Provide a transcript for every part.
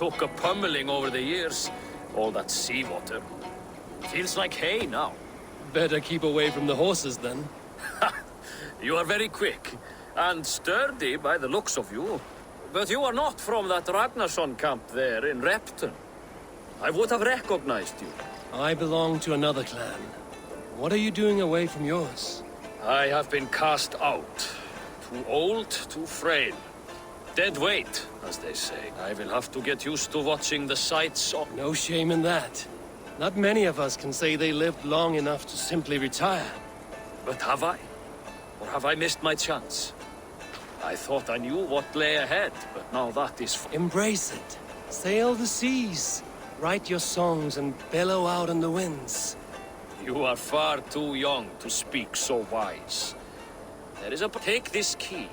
took a pummeling over the years. All that seawater. Feels like hay now. Better keep away from the horses, then. You are very quick, and sturdy by the looks of you. But you are not from that Ragnarsson camp there in Repton. I would have recognized you. I belong to another clan. What are you doing away from yours? I have been cast out. Too old, too frail. Dead weight, as they say. I will have to get used to watching the sights of... No shame in that. Not many of us can say they lived long enough to simply retire. But have I? Or have I missed my chance? I thought I knew what lay ahead, but now that is... Embrace it. Sail the seas. Write your songs and bellow out in the winds. You are far too young to speak so wise. There is a... Take this key.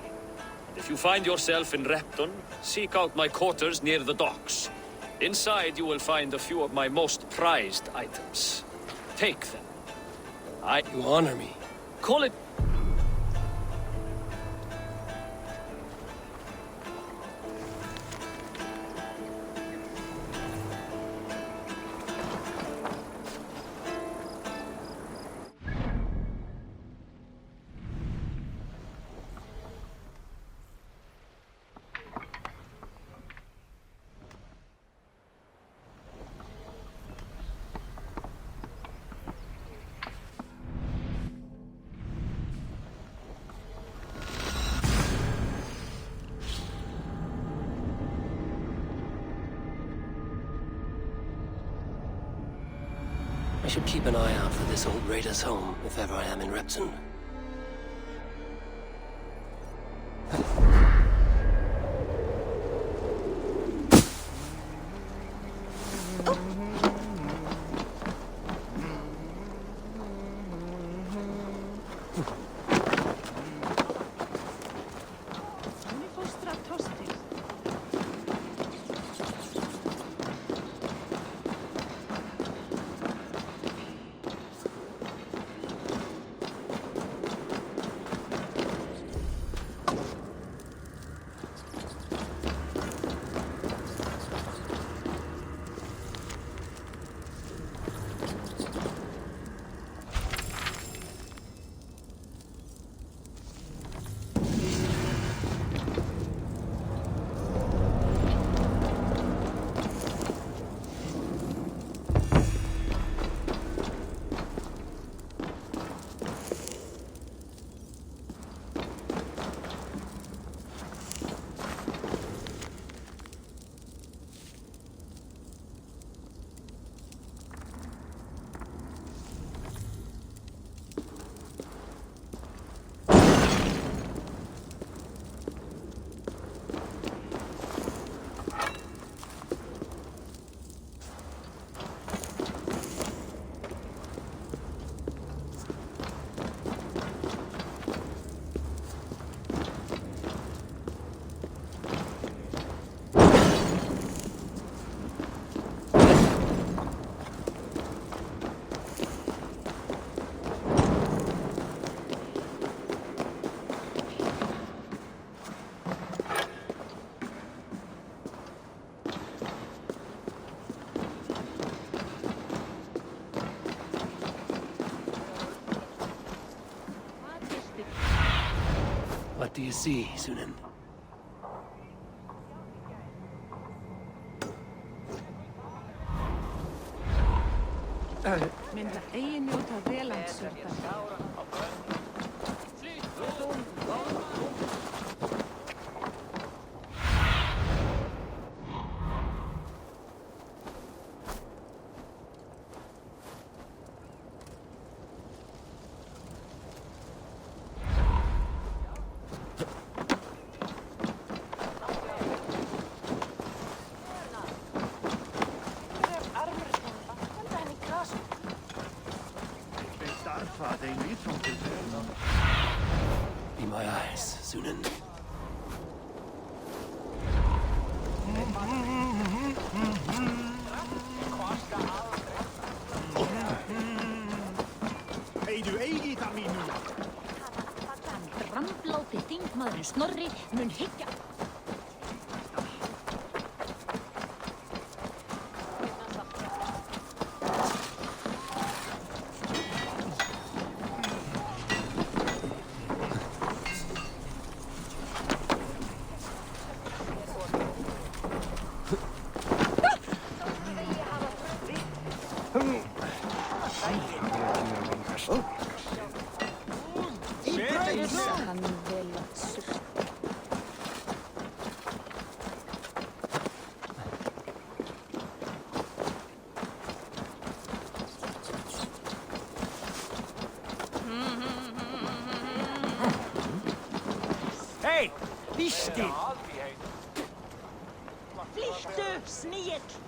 And if you find yourself in Repton, seek out my quarters near the docks. Inside you will find a few of my most prized items. Take them. You honor me. Call it... I should keep an eye out for this old raider's home, if ever I am in Repton. What do you see, Sunan? Mynda eigi njóta velandsjórnar. Be my eyes, Sunan. Rambláti þingmaðurinn Snorri mun hyggja. Flýstu! Flýttu, snigill!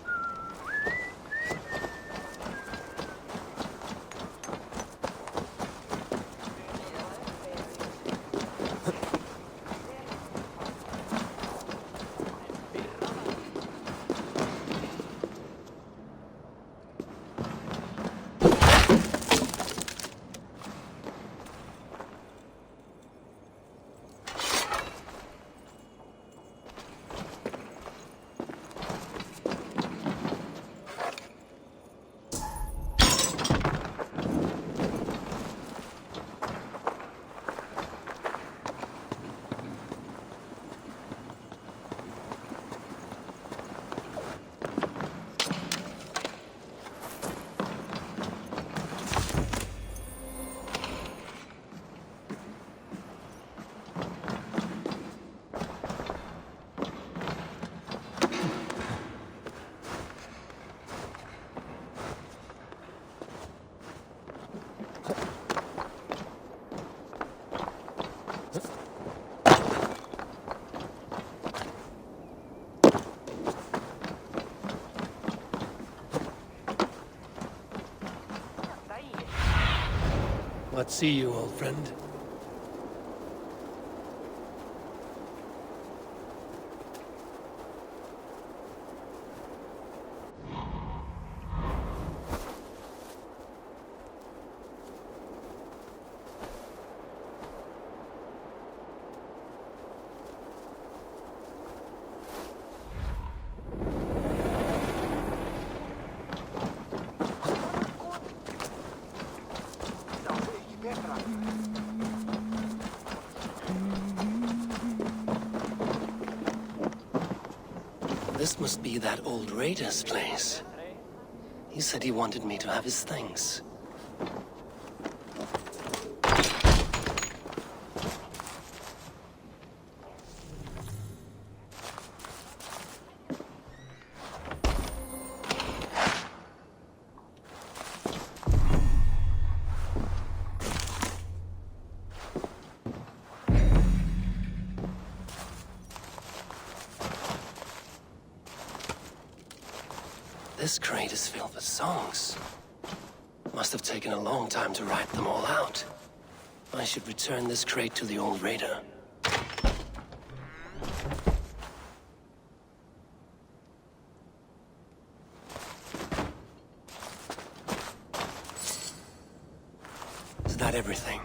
What see you, old friend? This must be that old raider's place. He said he wanted me to have his things. This crate is filled with songs. Must have taken a long time to write them all out. I should return this crate to the old raider. Is that everything?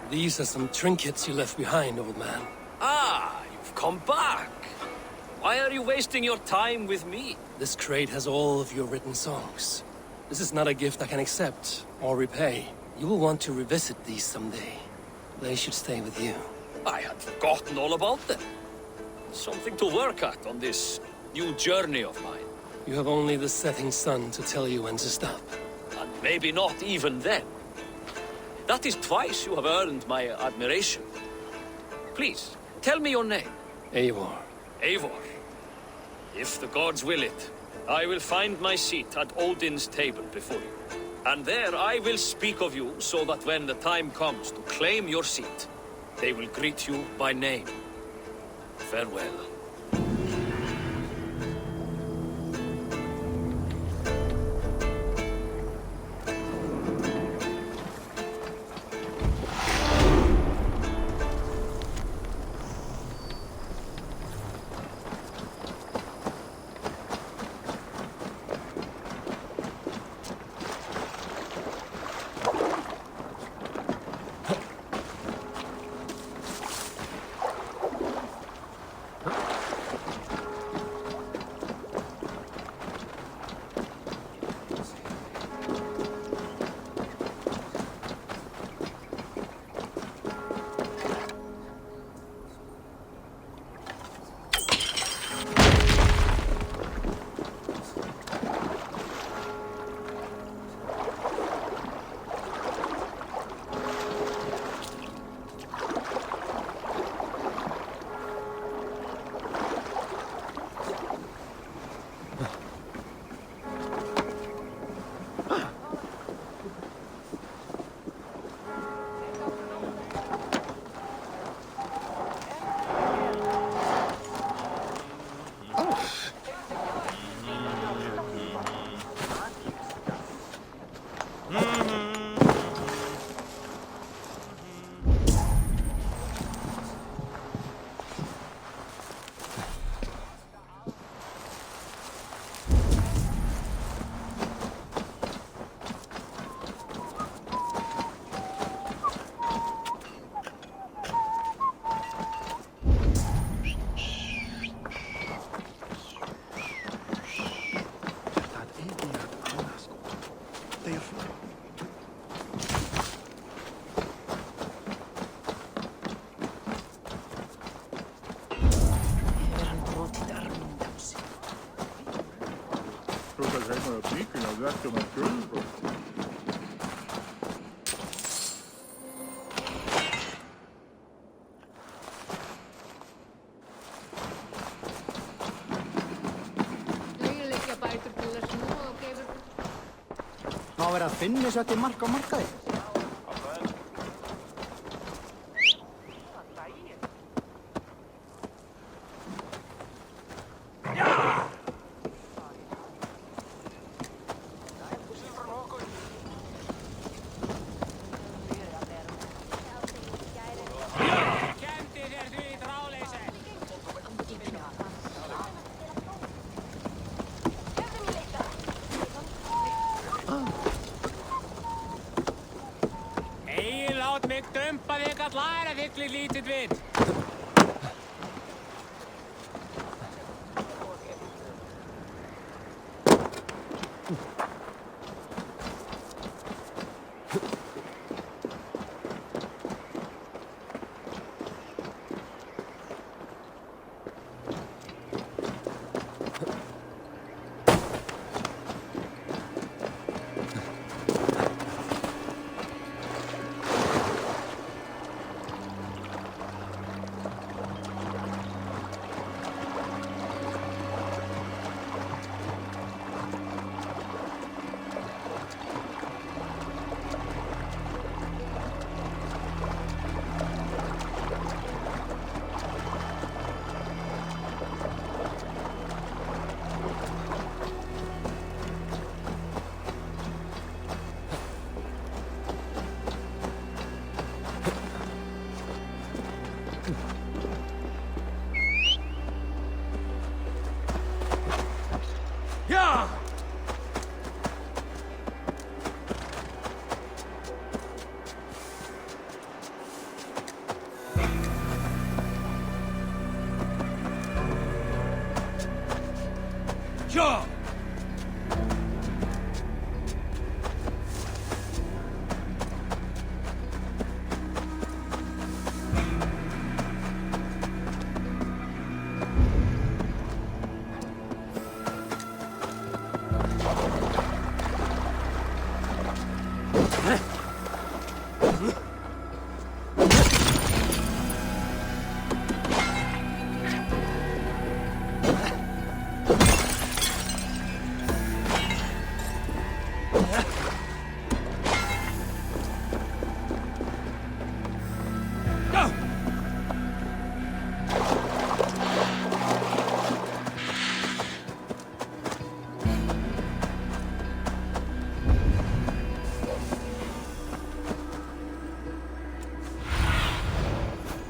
These are some trinkets you left behind, old man. Ah, you've come back. Why are you wasting your time with me? This crate has all of your written songs. This is not a gift I can accept or repay. You will want to revisit these someday. They should stay with you. I had forgotten all about them. Something to work at on this new journey of mine. You have only the setting sun to tell you when to stop. And maybe not even then. That is twice you have earned my admiration. Please, tell me your name. Eivor. Eivor. If the gods will it, I will find my seat at Odin's table before you. And there I will speak of you so that when the time comes to claim your seat, they will greet you by name. Farewell. Má vera að finna svo til mark á markaði.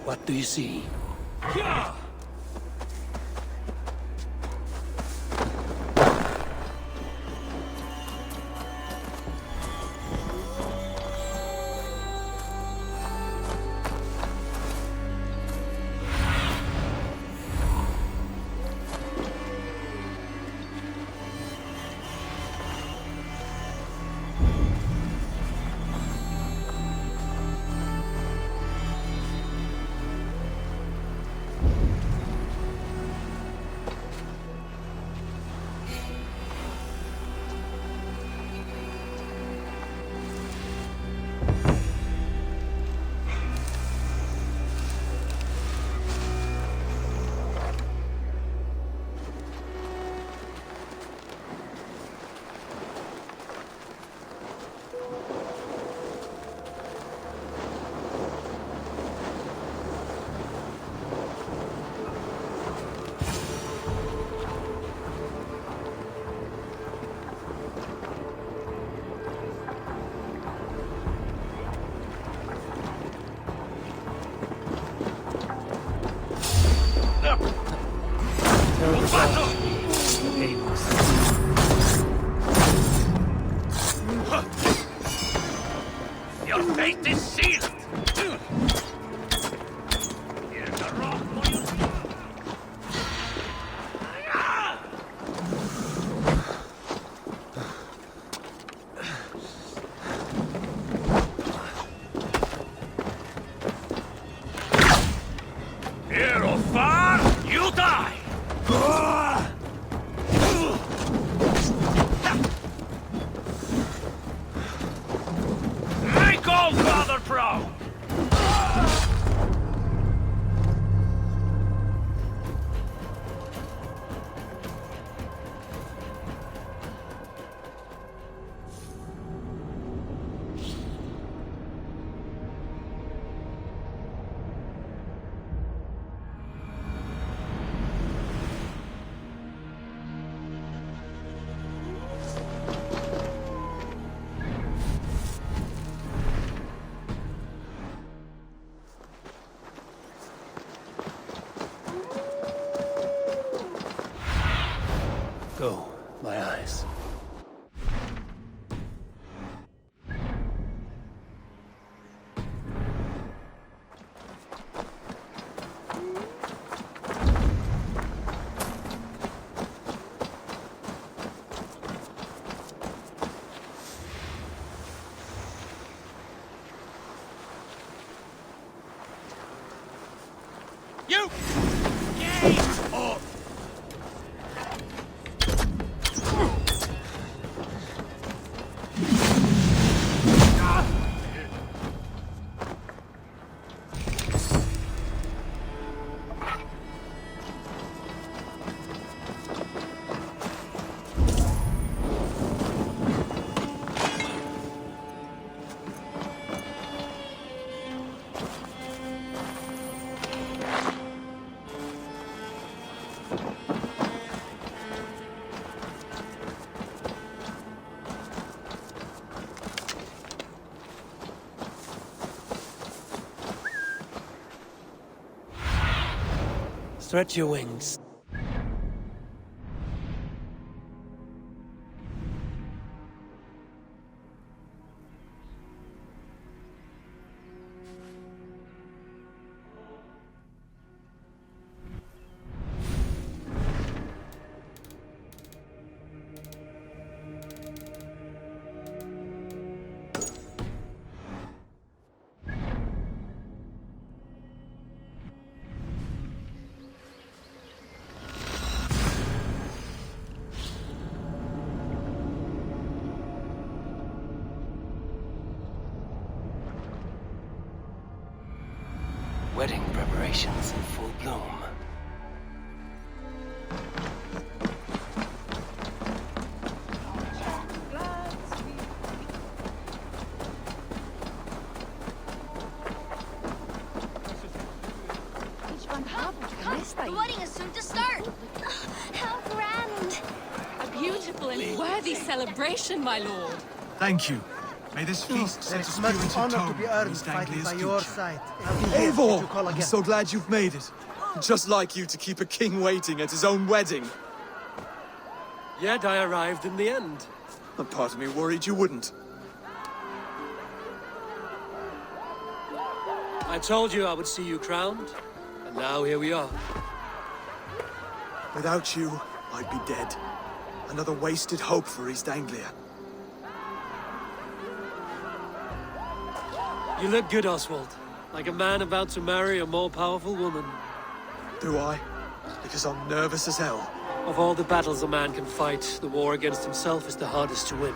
What do you see? Your fate is sealed! Here's the rock for you. Here or far, you die! Make all father proud! Go, my eyes. You! Game! Oh! Stretch your wings. Wedding preparations in full bloom. The wedding is soon to start! How grand! A beautiful and worthy celebration, my lord. Thank you. May this feast set a It's much spirited honor to tone be for earned East fighting Anglia's by your future. side. I'll be here if you Eivor! call I'm again. so glad you've made it. Just like you to keep a king waiting at his own wedding. Yet I arrived in the end. A part of me worried you wouldn't. I told you I would see you crowned, and now here we are. Without you, I'd be dead. Another wasted hope for East Anglia. You look good, Oswald. Like a man about to marry a more powerful woman. Do I? Because I'm nervous as hell. Of all the battles a man can fight, the war against himself is the hardest to win.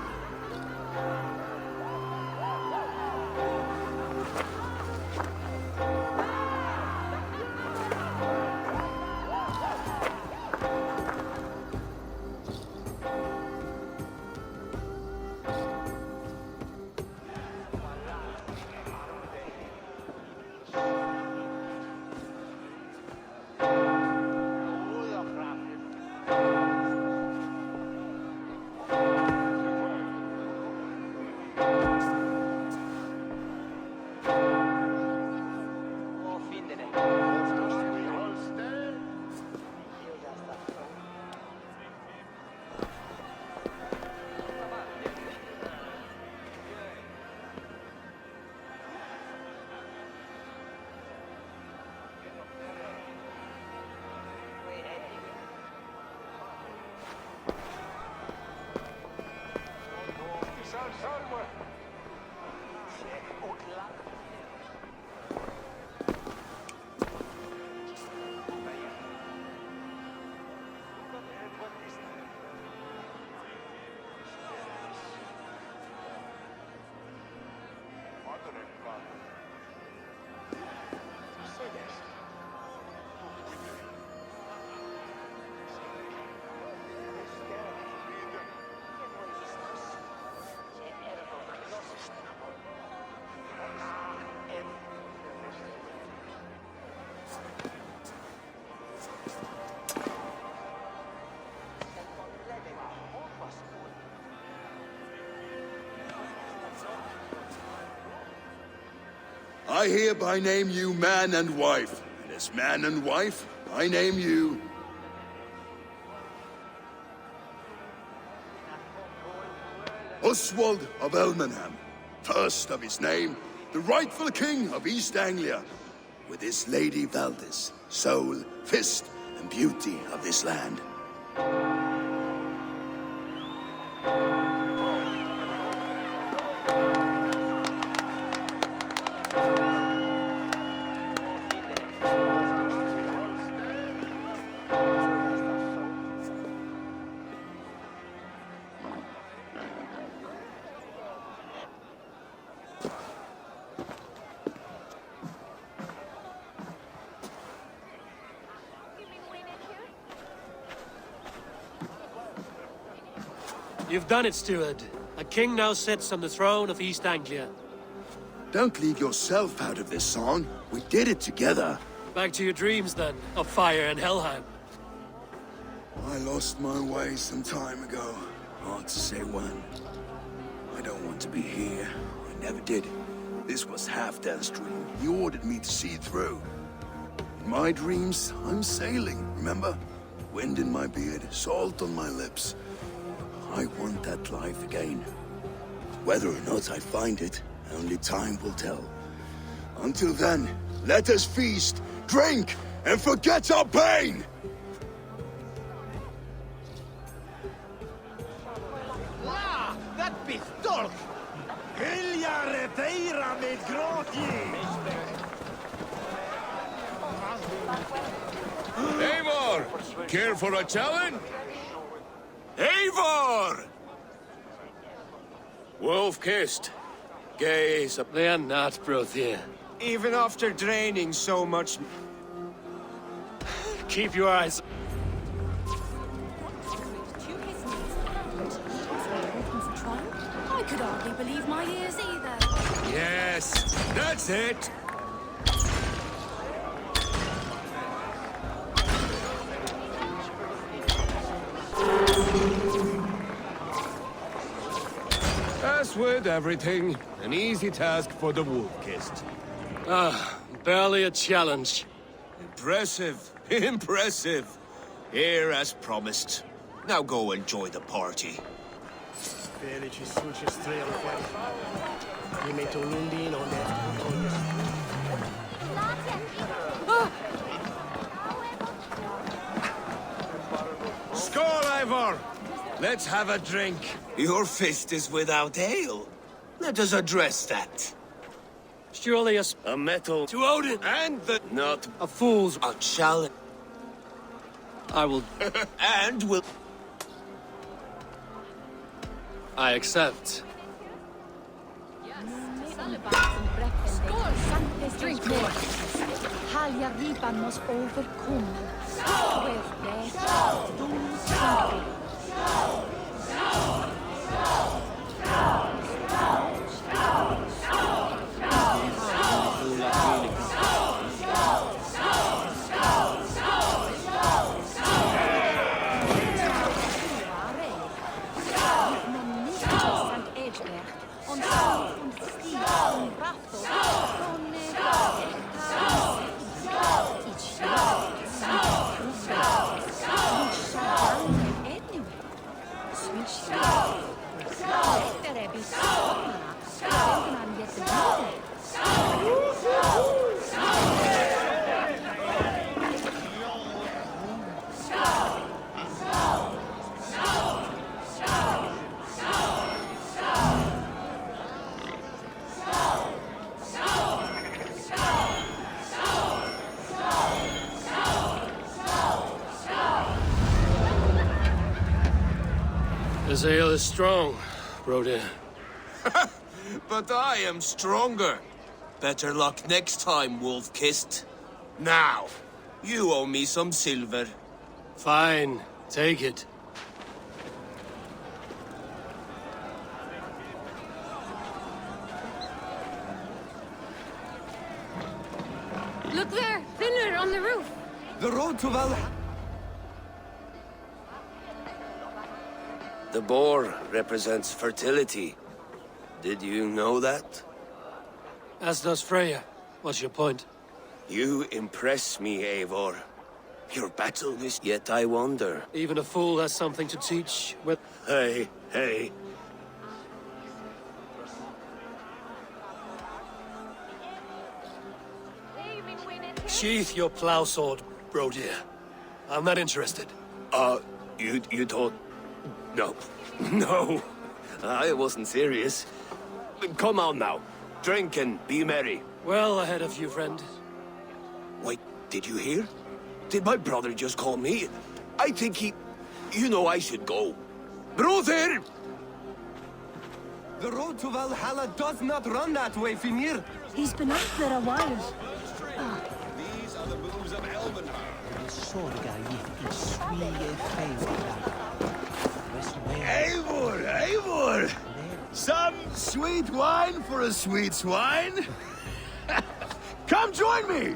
I hereby name you man and wife, and as man and wife, I name you... Oswald of Elmenham, first of his name, the rightful king of East Anglia, with his lady Valdis, soul, fist, and beauty of this land. You've done it, steward. A king now sits on the throne of East Anglia. Don't leave yourself out of this song. We did it together. Back to your dreams, then, of fire and Helheim. I lost my way some time ago. Hard to say when. I don't want to be here. I never did. This was Halfdan's dream. He ordered me to see it through. In my dreams, I'm sailing, remember? Wind in my beard, salt on my lips. I want that life again. Whether or not I find it, only time will tell. Until then, let us feast, drink, and forget our pain! La, that pistol! Vilja reteira med gråtje! Eivor! Care for a challenge? Eivor! Wolf-kissed. Gaze up. They are not, Brothier. Even after draining so much... Keep your eyes. I could hardly believe my ears either. Yes, that's it. As with everything, an easy task for the wolf-kissed. Barely a challenge. Impressive. Impressive. Here as promised. Now go enjoy the party. Skål, Ivor! Let's have a drink. Your fist is without ale. Let us address that. Surely A metal to Odin and the not a fool's... a challenge. I will... And will I accept. Drink more. Halja ripan måste overkommen. With that, This ale is strong, Brodir. But I am stronger. Better luck next time, wolf-kissed. Now, you owe me some silver. Fine, take it. look there, Finner on the roof. The road to Valhalla. The boar represents fertility. Did you know that? As does Freya. What's your point? You impress me, Eivor. Your battle is yet I wonder. Even a fool has something to teach. With Hey, hey. sheath your plow sword, Brodir. I'm not interested. You thought... No. No. I wasn't serious. Come on now. Drink and be merry. Well ahead of you, friend. Wait, did you hear? Did my brother just call me? I think he... You know I should go. Brother! The road to Valhalla does not run that way, Fimir. He's been out there a while. These are the moves of Elvenhar. Eivor, Eivor! Some sweet wine for a sweet swine? Come join me!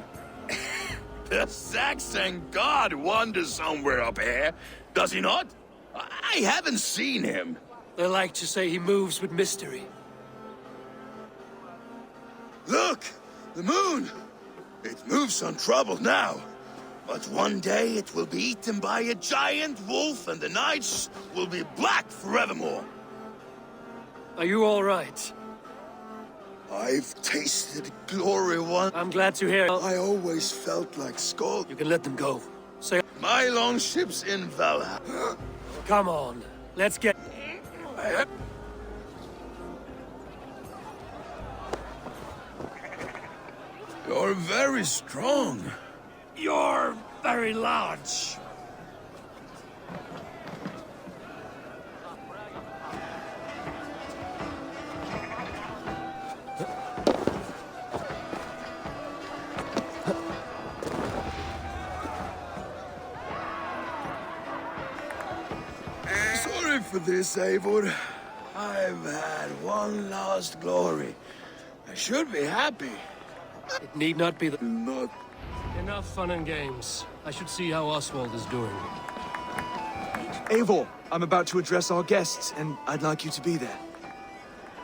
The Saxon god wanders somewhere up here, does he not? I haven't seen him. They like to say he moves with mystery. Look! The moon! It moves untroubled now. But one day it will be eaten by a giant wolf and the nights will be black forevermore. Are you all right? I've tasted glory once. I'm glad to hear. I always felt like Skull. You can let them go. Say, My longship's in Valhalla. come on. Let's get... You're very strong. You're very large. for this, Eivor. I've had one last glory. I should be happy. It need not be the... Not... Enough fun and games. I should see how Oswald is doing. Eivor, I'm about to address our guests, and I'd like you to be there.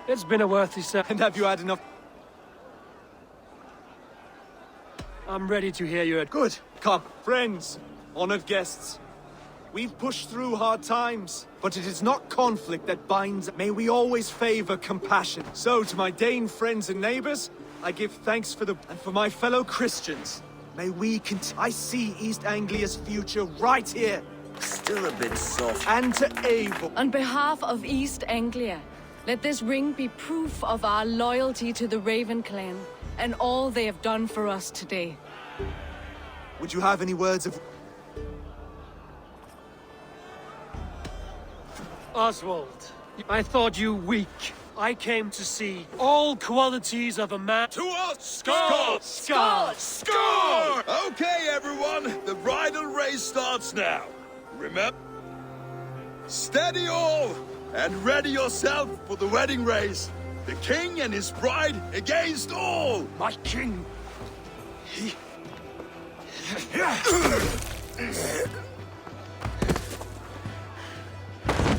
It's been a worthy set. And have you had enough? I'm ready to hear you. Good. Come, friends, honored guests. We've pushed through hard times, but it is not conflict that binds. May we always favor compassion. So, to my Dane friends and neighbors, I give thanks for and for my fellow Christians. May we I see East Anglia's future right here. Still a bit soft. And to Eivor. On behalf of East Anglia, let this ring be proof of our loyalty to the Raven clan and all they have done for us today. Would you have any words of... Oswald, I thought you weak. I came to see all qualities of a man. To us! Score! Score! Score! Okay, everyone, the bridal race starts now. Remember? Steady all, and ready yourself for the wedding race. The king and his bride against all. My king!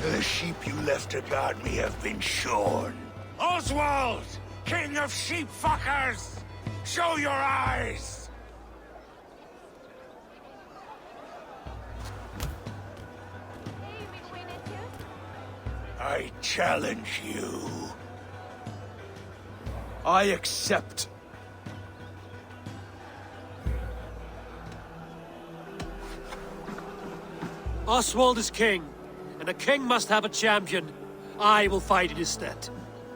The sheep you left to guard me have been shorn. Oswald! King of sheep fuckers! Show your eyes! I challenge you. I accept. Oswald is king, and a king must have a champion. I will fight in his stead.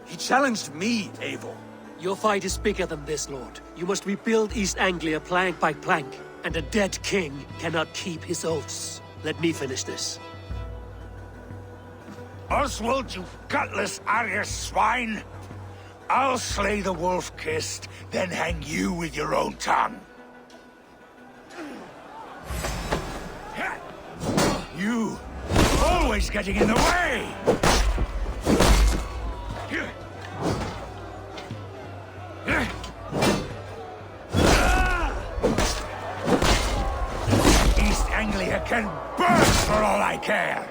He challenged me, Eivor. Your fight is bigger than this, Lord. You must rebuild East Anglia plank by plank, and a dead king cannot keep his oaths. Let me finish this. Oswald, you gutless Arya swine! I'll slay the wolf-kissed, then hang you with your own tongue. You, always getting in the way! East Anglia can burn for all I care!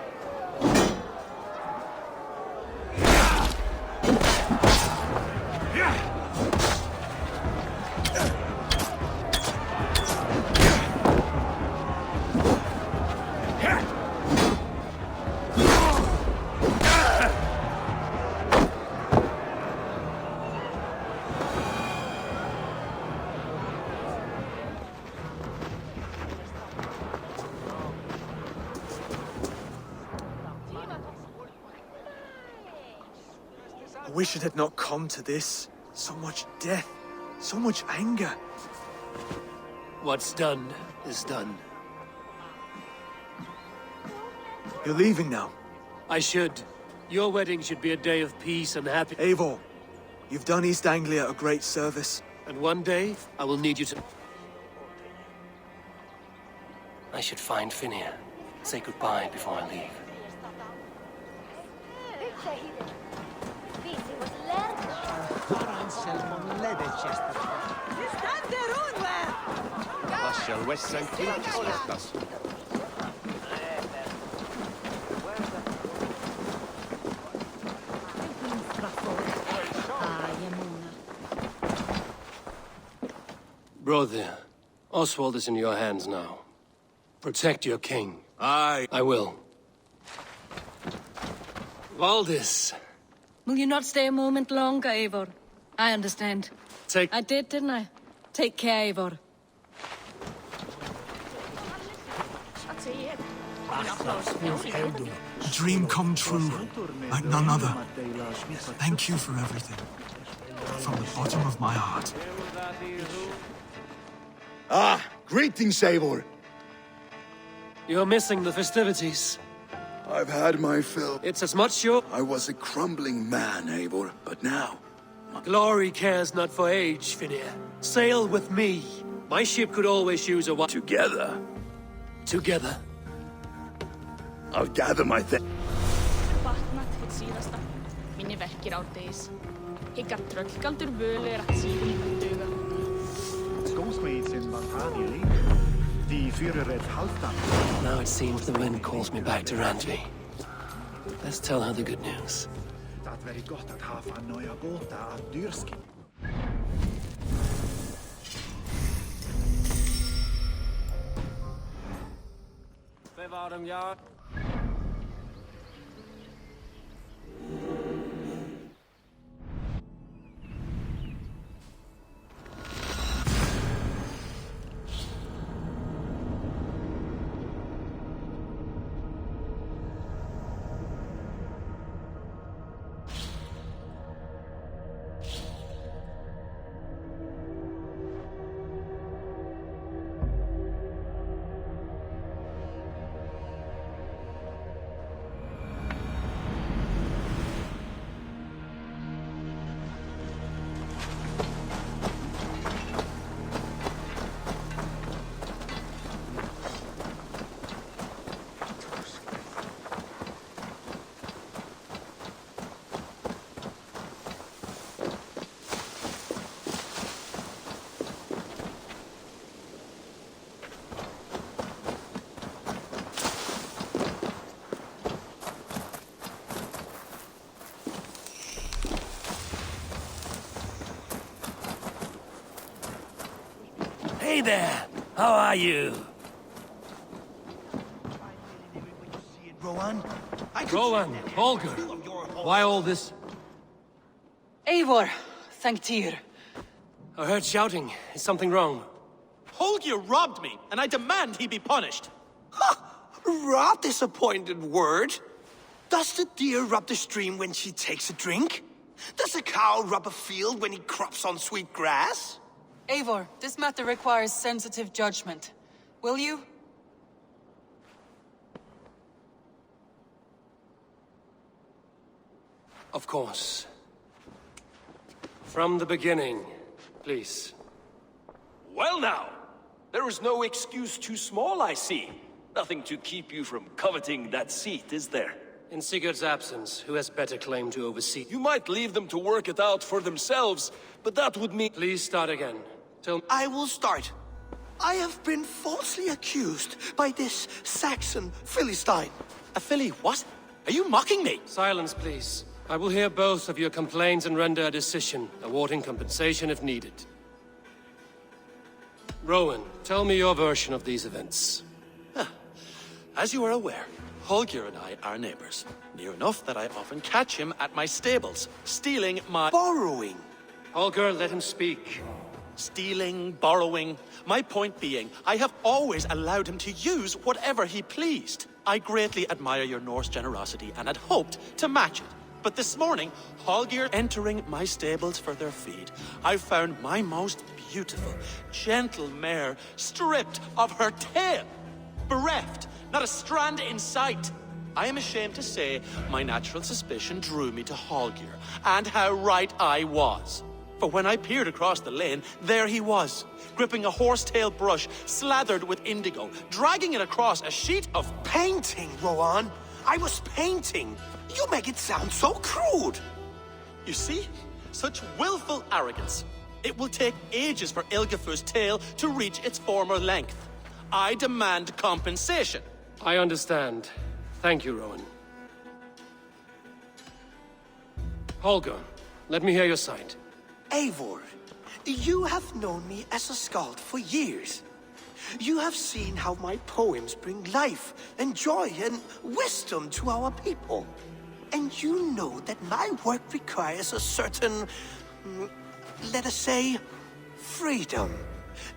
I wish it had not come to this. So much death, so much anger. What's done is done. You're leaving now. I should. Your wedding should be a day of peace and happiness. Eivor, you've done East Anglia a great service. And one day, I will need you to... I should find Finnea. Say goodbye before I leave. Brother, Oswald is in your hands now. Protect your king. Aye. I will. Valdis. Will you not stay a moment longer, Eivor? I understand. Take... I did, didn't I? Take care, Eivor. A dream come true, like none other. Thank you for everything. From the bottom of my heart. Ah, greetings, Eivor. You're missing the festivities. I've had my fill. It's as much your... I was a crumbling man, Eivor, but now... Glory cares not for age, Finnea. Sail with me. My ship could always use a wife. Together, Together. I'll gather my sitt síðasta. Minni verkir árdegis. Hyggar tröllgaldur völu att síðan duga. Skålsmids in Valhalla. Die Führer Halfdan. Now it seems the wind calls me back to Randvi. Let's tell her the good news. Det very gott att ha fan nya båtar att dyrski. Bevar dem, ja. Hey there! How are you? Rowan? Rowan, Holger, why all this? Eivor, thank Tyr. I heard shouting. Is something wrong? Holger robbed me, and I demand he be punished. Rot disappointed word. Does the deer rub the stream when she takes a drink? Does a cow rub a field when he crops on sweet grass? Eivor, this matter requires sensitive judgment. Will you? Of course. From the beginning, please. Well now, there is no excuse too small, I see. Nothing to keep you from coveting that seat, is there? In Sigurd's absence, who has better claim to oversee? You might leave them to work it out for themselves, but that would mean— Please start again. I will start. I have been falsely accused by this Saxon Philistine. A Philly what? Are you mocking me? Silence, please. I will hear both of your complaints and render a decision, awarding compensation if needed. Rowan, tell me your version of these events. As you are aware, Holger and I are neighbors. Near enough that I often catch him at my stables, stealing my— Borrowing. Holger, let him speak. Stealing, borrowing. My point being, I have always allowed him to use whatever he pleased. I greatly admire your Norse generosity and had hoped to match it. But this morning, Holger entering my stables for their feed, I found my most beautiful, gentle mare stripped of her tail. Bereft, not a strand in sight. I am ashamed to say my natural suspicion drew me to Holger, and how right I was. For when I peered across the lane, there he was, gripping a horsetail brush slathered with indigo, dragging it across a sheet of— Painting, Rowan. I was painting. You make it sound so crude. You see? Such willful arrogance. It will take ages for Ilgifu's tail to reach its former length. I demand compensation. I understand. Thank you, Rowan. Holger, let me hear your side. Eivor, you have known me as a skald for years. You have seen how my poems bring life and joy and wisdom to our people. And you know that my work requires a certain, let us say, freedom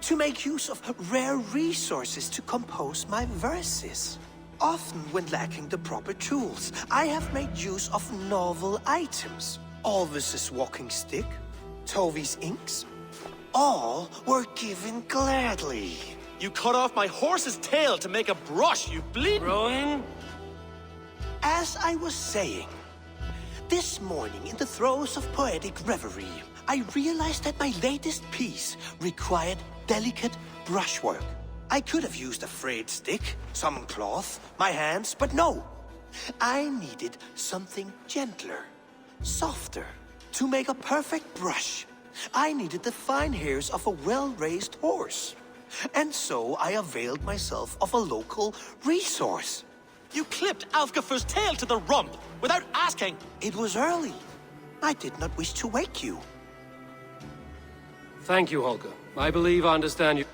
to make use of rare resources to compose my verses. Often when lacking the proper tools, I have made use of novel items. Alvis's walking stick, Tovi's inks, all were given gladly. You cut off my horse's tail to make a brush, you bleed— Rowan? As I was saying, this morning in the throes of poetic reverie, I realized that my latest piece required delicate brushwork. I could have used a frayed stick, some cloth, my hands, but no. I needed something gentler, softer, to make a perfect brush. I needed the fine hairs of a well-raised horse. And so I availed myself of a local resource. You clipped Alfgafur's tail to the rump without asking. It was early. I did not wish to wake you. Thank you, Holger. I believe I understand you.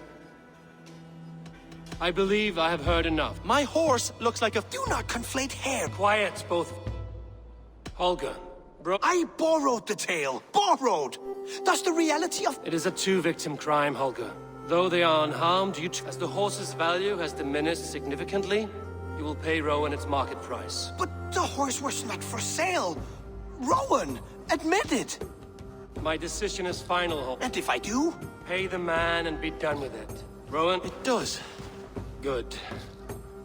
I believe I have heard enough. My horse looks like a... Do not conflate hair. Quiet, both. Holger, bro... I borrowed the tail. Borrowed! Thus the reality of... It is a two-victim crime, Holger. Though they are unharmed, as the horse's value has diminished significantly, you will pay Rowan its market price. But the horse was not for sale. Rowan, admit it. My decision is final, Holger. And if I do? Pay the man and be done with it. Rowan? It does. Good.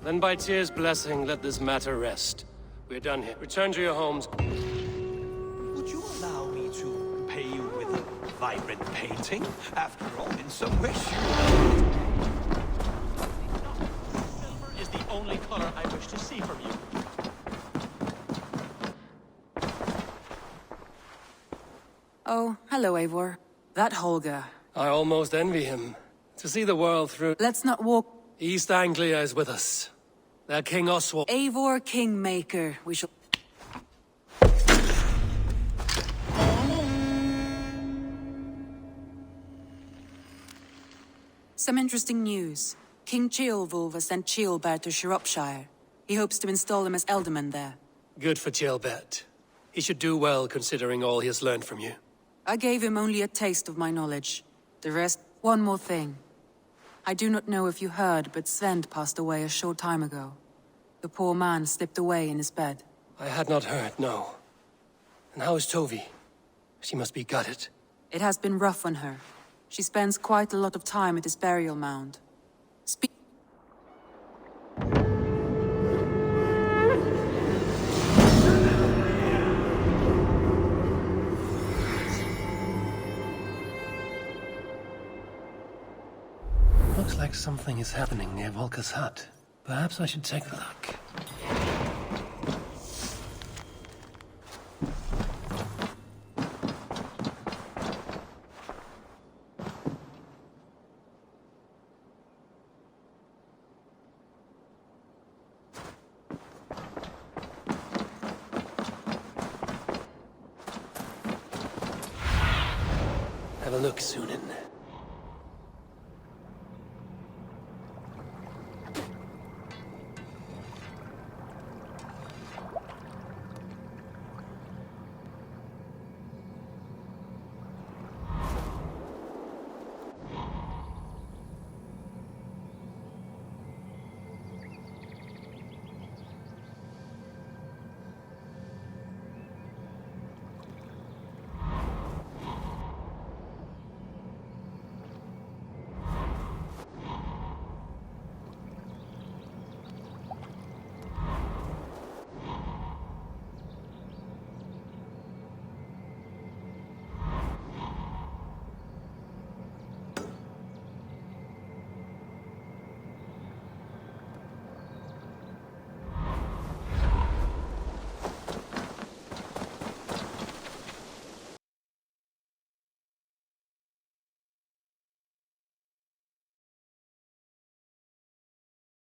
Then by Tyr's blessing, let this matter rest. We're done here. Return to your homes. Would you allow me to pay you with a vibrant painting? After all, in some wish is the only color I wish to see from you. Oh, hello, Eivor. That Holger. I almost envy him. To see the world through... Let's not walk... East Anglia is with us. Their King Oswald... Eivor Kingmaker. We shall... Some interesting news. King Ceolwulf has sent Ceolbert to Shropshire. He hopes to install him as Elderman there. Good for Ceolbert. He should do well considering all he has learned from you. I gave him only a taste of my knowledge. The rest... One more thing. I do not know if you heard, but Svend passed away a short time ago. The poor man slipped away in his bed. I had not heard, no. And how is Tovi? She must be gutted. It has been rough on her. She spends quite a lot of time at his burial mound. Looks like something is happening near Volker's hut. Perhaps I should take a look. Have a look, Sunan.